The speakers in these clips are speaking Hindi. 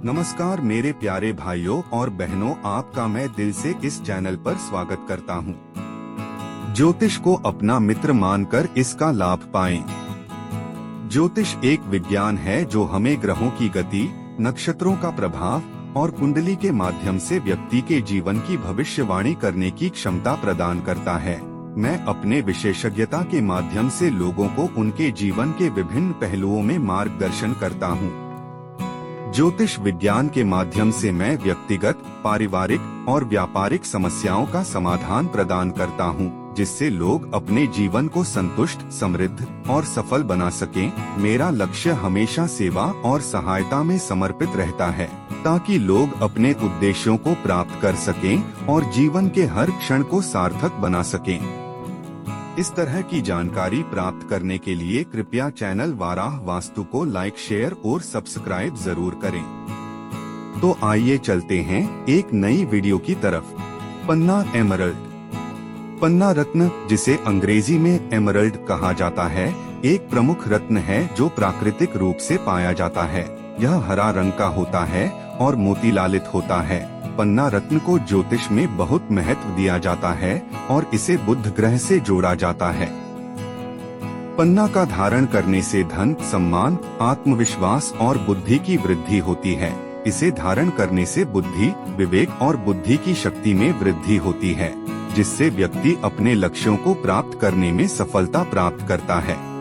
नमस्कार मेरे प्यारे भाइयों और बहनों, आपका मैं दिल से इस चैनल पर स्वागत करता हूं। ज्योतिष को अपना मित्र मानकर इसका लाभ पाएं। ज्योतिष एक विज्ञान है जो हमें ग्रहों की गति, नक्षत्रों का प्रभाव और कुंडली के माध्यम से व्यक्ति के जीवन की भविष्यवाणी करने की क्षमता प्रदान करता है। मैं अपने विशेषज्ञता के माध्यम से लोगों को उनके जीवन के विभिन्न पहलुओं में मार्गदर्शन करता हूं। ज्योतिष विज्ञान के माध्यम से मैं व्यक्तिगत, पारिवारिक और व्यापारिक समस्याओं का समाधान प्रदान करता हूं, जिससे लोग अपने जीवन को संतुष्ट, समृद्ध और सफल बना सकें। मेरा लक्ष्य हमेशा सेवा और सहायता में समर्पित रहता है, ताकि लोग अपने उद्देश्यों को प्राप्त कर सकें और जीवन के हर क्षण को सार्थक बना सकें। इस तरह की जानकारी प्राप्त करने के लिए कृपया चैनल वाराह वास्तु को लाइक, शेयर और सब्सक्राइब जरूर करें। तो आइए चलते हैं एक नई वीडियो की तरफ। पन्ना एमरल्ड। पन्ना रत्न, जिसे अंग्रेजी में एमरल्ड कहा जाता है, एक प्रमुख रत्न है जो प्राकृतिक रूप से पाया जाता है। यह हरा रंग का होता है और मोतीलालित होता है। पन्ना रत्न को ज्योतिष में बहुत महत्व दिया जाता है और इसे बुध ग्रह से जोड़ा जाता है। पन्ना का धारण करने से धन, सम्मान, आत्मविश्वास और बुद्धि की वृद्धि होती है। इसे धारण करने से बुद्धि, विवेक और बुद्धि की शक्ति में वृद्धि होती है, जिससे व्यक्ति अपने लक्ष्यों को प्राप्त करने में सफलता प्राप्त करता है।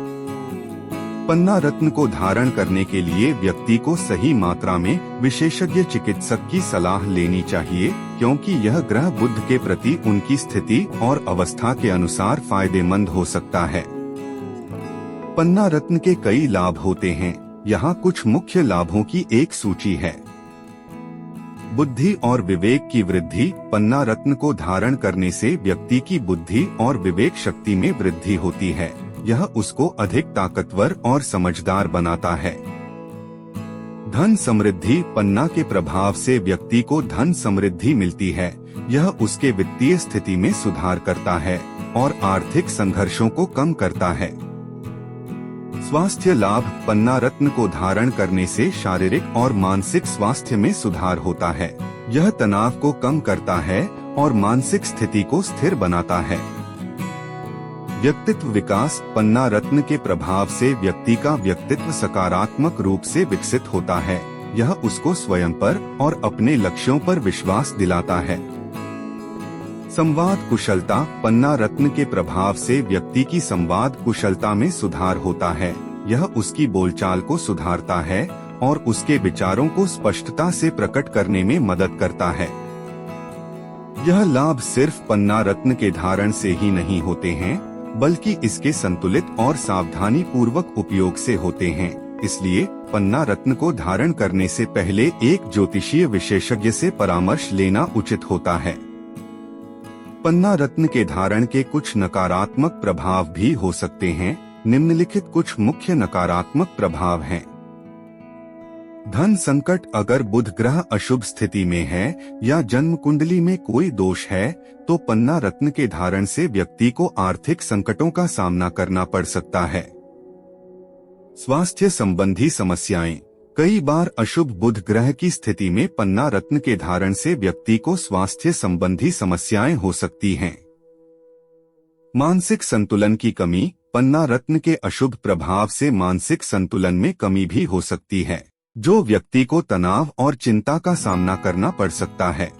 पन्ना रत्न को धारण करने के लिए व्यक्ति को सही मात्रा में विशेषज्ञ चिकित्सक की सलाह लेनी चाहिए, क्योंकि यह ग्रह बुध के प्रति उनकी स्थिति और अवस्था के अनुसार फायदेमंद हो सकता है। पन्ना रत्न के कई लाभ होते हैं। यहाँ कुछ मुख्य लाभों की एक सूची है। बुद्धि और विवेक की वृद्धि। पन्ना रत्न को धारण करने से व्यक्ति की बुद्धि और विवेक शक्ति में वृद्धि होती है। यह उसको अधिक ताकतवर और समझदार बनाता है। धन समृद्धि। पन्ना के प्रभाव से व्यक्ति को धन समृद्धि मिलती है। यह उसके वित्तीय स्थिति में सुधार करता है और आर्थिक संघर्षों को कम करता है। स्वास्थ्य लाभ। पन्ना रत्न को धारण करने से शारीरिक और मानसिक स्वास्थ्य में सुधार होता है। यह तनाव को कम करता है और मानसिक स्थिति को स्थिर बनाता है। व्यक्तित्व विकास। पन्ना रत्न के प्रभाव से व्यक्ति का व्यक्तित्व सकारात्मक रूप से विकसित होता है। यह उसको स्वयं पर और अपने लक्ष्यों पर विश्वास दिलाता है। संवाद कुशलता। पन्ना रत्न के प्रभाव से व्यक्ति की संवाद कुशलता में सुधार होता है। यह उसकी बोलचाल को सुधारता है और उसके विचारों को स्पष्टता से प्रकट करने में मदद करता है। यह लाभ सिर्फ पन्ना रत्न के धारण से ही नहीं होते हैं, बल्कि इसके संतुलित और सावधानी पूर्वक उपयोग से होते हैं। इसलिए पन्ना रत्न को धारण करने से पहले एक ज्योतिषीय विशेषज्ञ से परामर्श लेना उचित होता है। पन्ना रत्न के धारण के कुछ नकारात्मक प्रभाव भी हो सकते हैं। निम्नलिखित कुछ मुख्य नकारात्मक प्रभाव हैं। धन संकट। अगर बुध ग्रह अशुभ स्थिति में है या जन्म कुंडली में कोई दोष है, तो पन्ना रत्न के धारण से व्यक्ति को आर्थिक संकटों का सामना करना पड़ सकता है। स्वास्थ्य संबंधी समस्याएं। कई बार अशुभ बुध ग्रह की स्थिति में पन्ना रत्न के धारण से व्यक्ति को स्वास्थ्य संबंधी समस्याएं हो सकती हैं। मानसिक संतुलन की कमी। पन्ना रत्न के अशुभ प्रभाव से मानसिक संतुलन में कमी भी हो सकती है, जो व्यक्ति को तनाव और चिंता का सामना करना पड़ सकता है।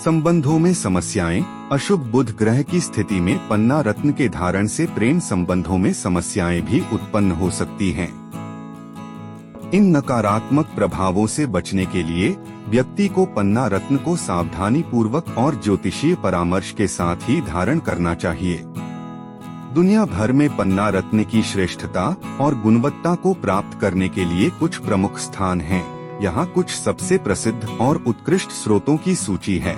संबंधों में समस्याएं। अशुभ बुध ग्रह की स्थिति में पन्ना रत्न के धारण से प्रेम संबंधों में समस्याएं भी उत्पन्न हो सकती हैं। इन नकारात्मक प्रभावों से बचने के लिए व्यक्ति को पन्ना रत्न को सावधानी पूर्वक और ज्योतिषीय परामर्श के साथ ही धारण करना चाहिए। दुनिया भर में पन्ना रत्न की श्रेष्ठता और गुणवत्ता को प्राप्त करने के लिए कुछ प्रमुख स्थान हैं। यहाँ कुछ सबसे प्रसिद्ध और उत्कृष्ट स्रोतों की सूची है।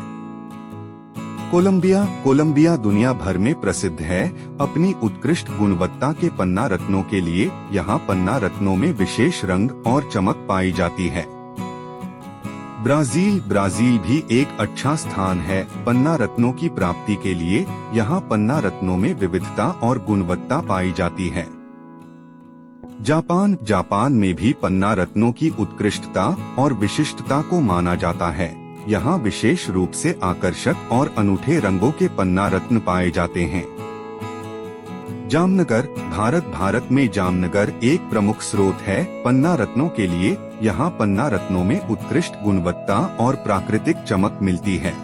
कोलंबिया। कोलंबिया दुनिया भर में प्रसिद्ध है अपनी उत्कृष्ट गुणवत्ता के पन्ना रत्नों के लिए। यहाँ पन्ना रत्नों में विशेष रंग और चमक पाई जाती है। ब्राजील। ब्राजील भी एक अच्छा स्थान है पन्ना रत्नों की प्राप्ति के लिए। यहाँ पन्ना रत्नों में विविधता और गुणवत्ता पाई जाती है। जापान में भी पन्ना रत्नों की उत्कृष्टता और विशिष्टता को माना जाता है। यहाँ विशेष रूप से आकर्षक और अनूठे रंगों के पन्ना रत्न पाए जाते हैं। जामनगर भारत में जामनगर एक प्रमुख स्रोत है पन्ना रत्नों के लिए। यहाँ पन्ना रत्नों में उत्कृष्ट गुणवत्ता और प्राकृतिक चमक मिलती है।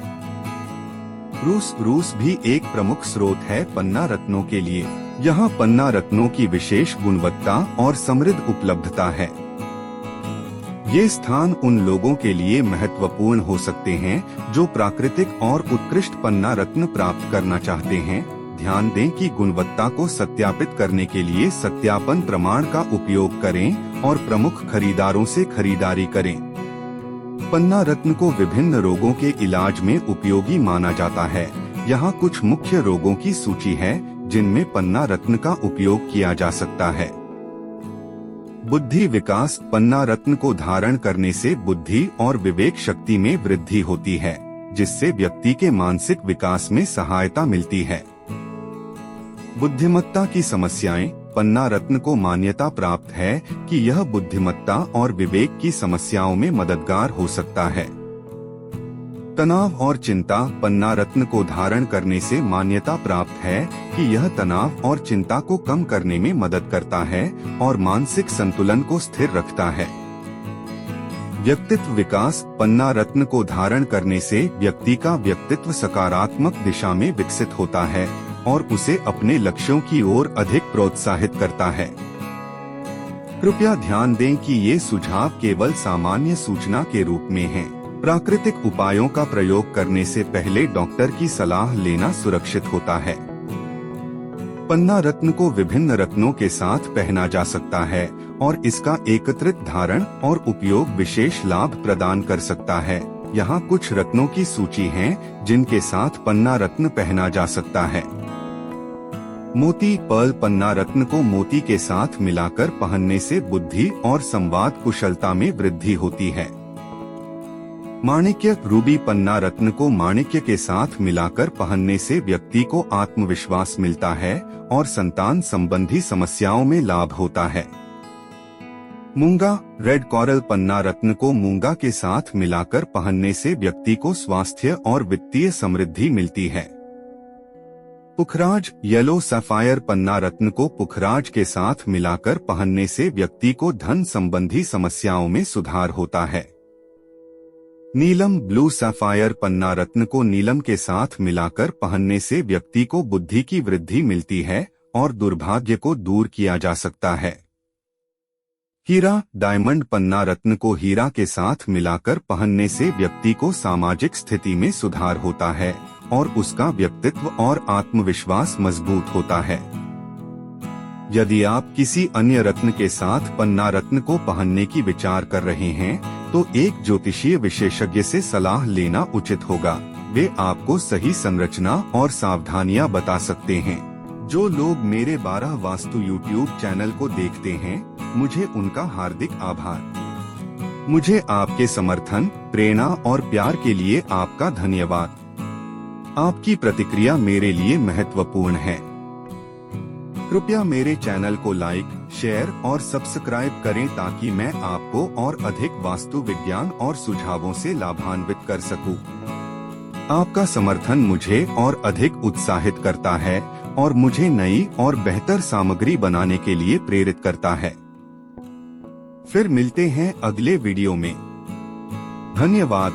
रूस भी एक प्रमुख स्रोत है पन्ना रत्नों के लिए। यहाँ पन्ना रत्नों की विशेष गुणवत्ता और समृद्ध उपलब्धता है। ये स्थान उन लोगों के लिए महत्वपूर्ण हो सकते हैं जो प्राकृतिक और उत्कृष्ट पन्ना रत्न प्राप्त करना चाहते हैं। ध्यान दें कि गुणवत्ता को सत्यापित करने के लिए सत्यापन प्रमाण का उपयोग करें और प्रमुख खरीदारों से खरीदारी करें। पन्ना रत्न को विभिन्न रोगों के इलाज में उपयोगी माना जाता है। यहाँ कुछ मुख्य रोगों की सूची है जिनमें पन्ना रत्न का उपयोग किया जा सकता है। बुद्धि विकास। पन्ना रत्न को धारण करने से बुद्धि और विवेक शक्ति में वृद्धि होती है, जिससे व्यक्ति के मानसिक विकास में सहायता मिलती है। बुद्धिमत्ता की समस्याएं। पन्ना रत्न को मान्यता प्राप्त है कि यह बुद्धिमत्ता और विवेक की समस्याओं में मददगार हो सकता है। तनाव और चिंता। पन्ना रत्न को धारण करने से मान्यता प्राप्त है कि यह तनाव और चिंता को कम करने में मदद करता है और मानसिक संतुलन को स्थिर रखता है। व्यक्तित्व विकास। पन्ना रत्न को धारण करने से व्यक्ति का व्यक्तित्व सकारात्मक दिशा में विकसित होता है और उसे अपने लक्ष्यों की ओर अधिक प्रोत्साहित करता है। कृपया ध्यान दें कि ये सुझाव केवल सामान्य सूचना के रूप में हैं। प्राकृतिक उपायों का प्रयोग करने से पहले डॉक्टर की सलाह लेना सुरक्षित होता है। पन्ना रत्न को विभिन्न रत्नों के साथ पहना जा सकता है और इसका एकत्रित धारण और उपयोग विशेष लाभ प्रदान कर सकता है। यहाँ कुछ रत्नों की सूची है जिनके साथ पन्ना रत्न पहना जा सकता है। मोती पर्ल। पन्ना रत्न को मोती के साथ मिलाकर पहनने से बुद्धि और संवाद कुशलता में वृद्धि होती है। माणिक्य रूबी। पन्ना रत्न को माणिक्य के साथ मिलाकर पहनने से व्यक्ति को आत्मविश्वास मिलता है और संतान संबंधी समस्याओं में लाभ होता है। मूंगा रेड कोरल। पन्ना रत्न को मूंगा के साथ मिलाकर पहनने से व्यक्ति को स्वास्थ्य और वित्तीय समृद्धि मिलती है। पुखराज येलो सफायर। पन्ना रत्न को पुखराज के साथ मिलाकर पहनने से व्यक्ति को धन संबंधी समस्याओं में सुधार होता है। नीलम ब्लू सफायर। पन्ना रत्न को नीलम के साथ मिलाकर पहनने से व्यक्ति को बुद्धि की वृद्धि मिलती है और दुर्भाग्य को दूर किया जा सकता है। हीरा डायमंड। पन्ना रत्न को हीरा के साथ मिलाकर पहनने से व्यक्ति को सामाजिक स्थिति में सुधार होता है और उसका व्यक्तित्व और आत्मविश्वास मजबूत होता है। यदि आप किसी अन्य रत्न के साथ पन्ना रत्न को पहनने की विचार कर रहे हैं तो एक ज्योतिषीय विशेषज्ञ से सलाह लेना उचित होगा। वे आपको सही संरचना और सावधानियां बता सकते हैं। जो लोग मेरे 12 वास्तु YouTube चैनल को देखते हैं, मुझे उनका हार्दिक आभार। मुझे आपके समर्थन, प्रेरणा और प्यार के लिए आपका धन्यवाद। आपकी प्रतिक्रिया मेरे लिए महत्वपूर्ण है। कृपया मेरे चैनल को लाइक, शेयर और सब्सक्राइब करें ताकि मैं आपको और अधिक वास्तु विज्ञान और सुझावों से लाभान्वित कर सकूं। आपका समर्थन मुझे और अधिक उत्साहित करता है और मुझे नई और बेहतर सामग्री बनाने के लिए प्रेरित करता है। फिर मिलते हैं अगले वीडियो में। धन्यवाद।